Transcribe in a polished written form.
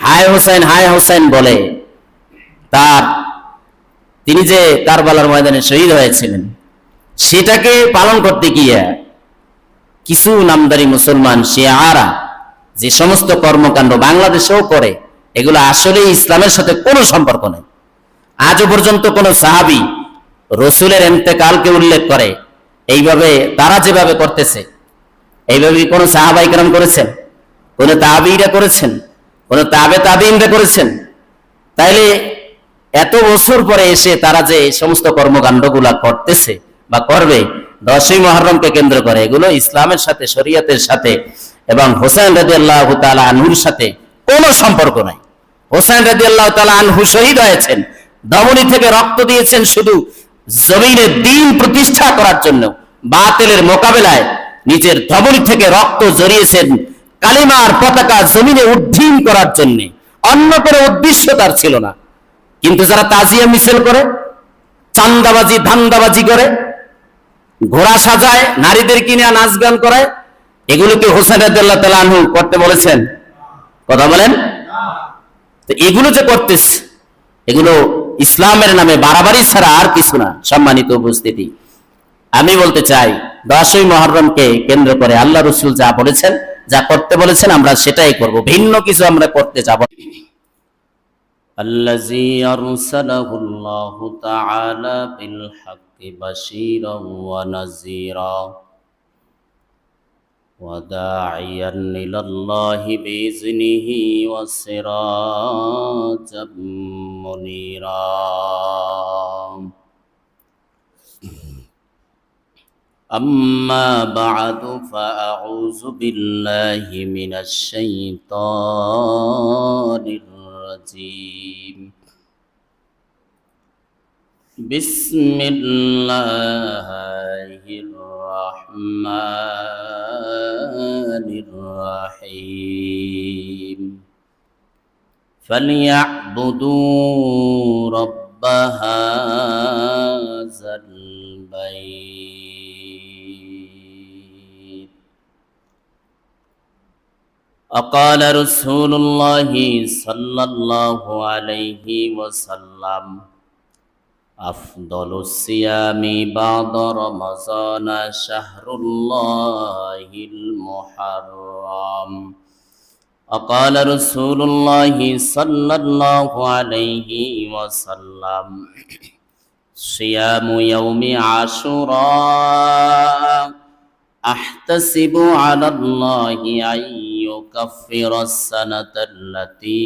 হায় হোসেন বলে তার তিনি যে কারবালার ময়দানে শহীদ হয়েছিলেন সেটাকে পালন করতে গিয়ে কিছু নামদারি মুসলমান শিয়ারা যে সমস্ত কর্মকাণ্ড বাংলাদেশেও করে, এগুলো আসলে ইসলামের সাথে কোনো সম্পর্ক নেই। আজও পর্যন্ত কোন সাহাবী রসুলের ইন্তেকালকে উল্লেখ করে এইভাবে তারা যেভাবে করতেছে এইভাবে কোন সাহাবাই কেরাম করেছেন, কোন তাবিঈরা করেছেন, কোন তাবিঈনরা করেছেন? তাইলে এত বছর পরে এসে তারা যে সমস্ত কর্মকাণ্ডগুলা করতেছে বা করবে 10ই মুহররমকে কেন্দ্র করে, এগুলো ইসলামের সাথে, শরীয়তের সাথে এবং হোসেন রাদিয়াল্লাহু তাআলা আনহুর সাথে কোনো সম্পর্ক নাই। হোসেন রাদিয়াল্লাহু তাআলা আনহু শহীদ হয়েছেন, ধমনী থেকে রক্ত দিয়েছেন শুধু জমিনে দ্বীন প্রতিষ্ঠা করার জন্য, বাতিলের মোকাবেলায় নিজের ধমনী থেকে রক্ত ঝরিয়েছেন কালিমার পতাকা জমিনে উড্ডীন করার জন্য, অন্য কোনো উদ্দেশ্য তার ছিল না। কিন্তু যারা তাজিয়া মিছিল করে, চান্দাবাজি ধান্দাবাজি করে, ঘোড়া সাজায়, নারীদের কিনে নাচ গান করায়, এগুলোকে হোসেন রাদিয়াল্লাহু তাআলা আনহু করতে বলেছেন? কথা বলেন। তো এগুলো যে করতেছে, এগুলো ইসলামের নামে বাড়াবাড়ি ছাড়া আর কিছু না। সম্মানিত উপস্থিতি, আমি বলতে চাই 10ই মুহররমকে কেন্দ্র করে আল্লাহ রাসূল যা বলেছেন, যা করতে বলেছেন, আমরা সেটাই করব, ভিন্ন কিছু আমরা করতে যাব। الذي أرسله الله تعالى بالحق بشيرا ونذيرا وداعيا إلى الله بإذنه وسراجا منيرا. أما بعد فأعوذ بالله من الشيطان الرجيم. بسم الله الرحمن الرحيم. فليعبدوا رب هذا البيت. وقال رسول الله صلى الله عليه وسلم: أفضل الصيام بعد رمضان شهر الله المحرم. وقال رسول الله صلى الله عليه وسلم: صيام يوم عاشوراء أحتسب على الله أن يكفر السنة التي